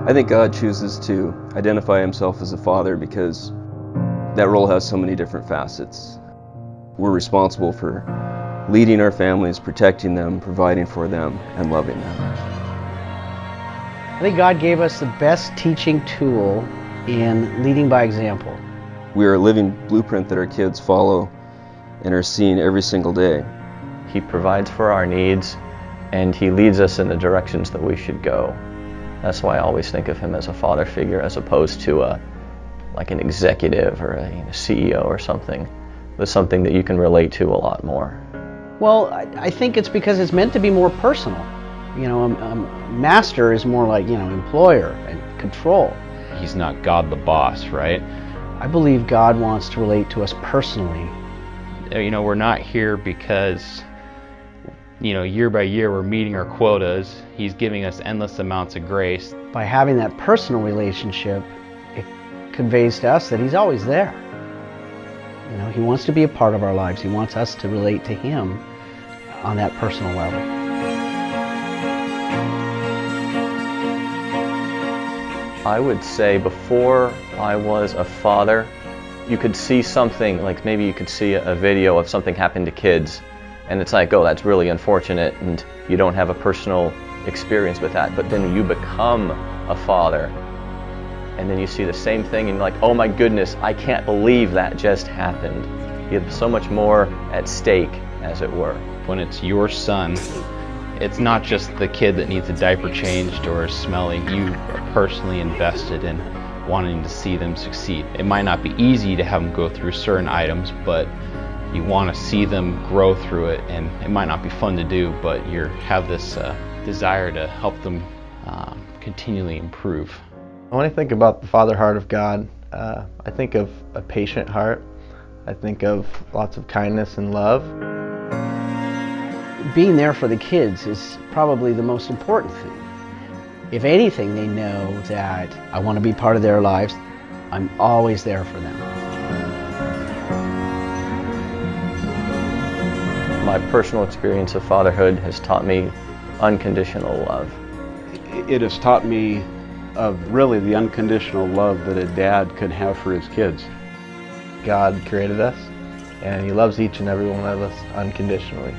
I think God chooses to identify himself as a father because that role has so many different facets. We're responsible for leading our families, protecting them, providing for them, and loving them. I think God gave us the best teaching tool in leading by example. We are a living blueprint that our kids follow and are seeing every single day. He provides for our needs, and he leads us in the directions that we should go. That's why I always think of him as a father figure as opposed to like an executive or a CEO or something. But something that you can relate to a lot more. Well, I think it's because it's meant to be more personal. You know, a master is more like, employer and control. He's not God the boss, right? I believe God wants to relate to us personally. We're not here because year by year we're meeting our quotas. He's giving us endless amounts of grace. By having that personal relationship, it conveys to us that he's always there. He wants to be a part of our lives. He wants us to relate to him on that personal level. I would say before I was a father, you could see something, like maybe you could see a video of something happened to kids, and it's like, oh, that's really unfortunate, and you don't have a personal experience with that. But then you become a father, and then you see the same thing, and you're like, oh my goodness, I can't believe that just happened. You have so much more at stake, as it were. When it's your son, it's not just the kid that needs a diaper changed or is smelly. You are personally invested in wanting to see them succeed. It might not be easy to have them go through certain items, but you want to see them grow through it, and it might not be fun to do, but you have this desire to help them continually improve. When I think about the father heart of God, I think of a patient heart. I think of lots of kindness and love. Being there for the kids is probably the most important thing. If anything, they know that I want to be part of their lives. I'm always there for them. My personal experience of fatherhood has taught me unconditional love. It has taught me of really the unconditional love that a dad could have for his kids. God created us, and he loves each and every one of us unconditionally.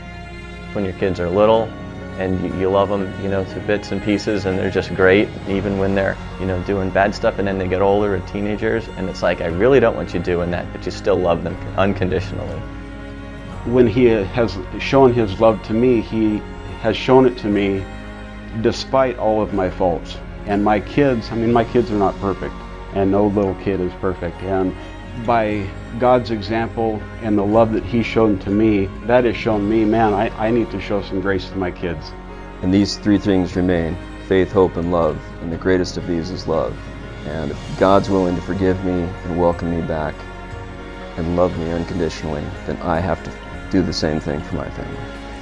When your kids are little and you love them, to bits and pieces, and they're just great, even when they're, doing bad stuff, and then they get older and teenagers, and it's like, I really don't want you doing that, but you still love them unconditionally. When he has shown his love to me, he has shown it to me despite all of my faults. And my kids are not perfect, and no little kid is perfect. And by God's example and the love that he's shown to me, that has shown me, man, I need to show some grace to my kids. And these three things remain: faith, hope, and love. And the greatest of these is love. And if God's willing to forgive me and welcome me back and love me unconditionally, then I have to do the same thing for my family.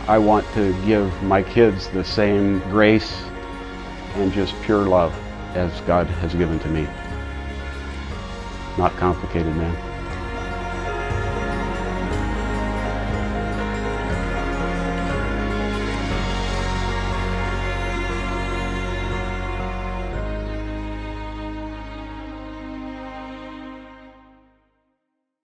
I want to give my kids the same grace and just pure love as God has given to me. Not complicated, man.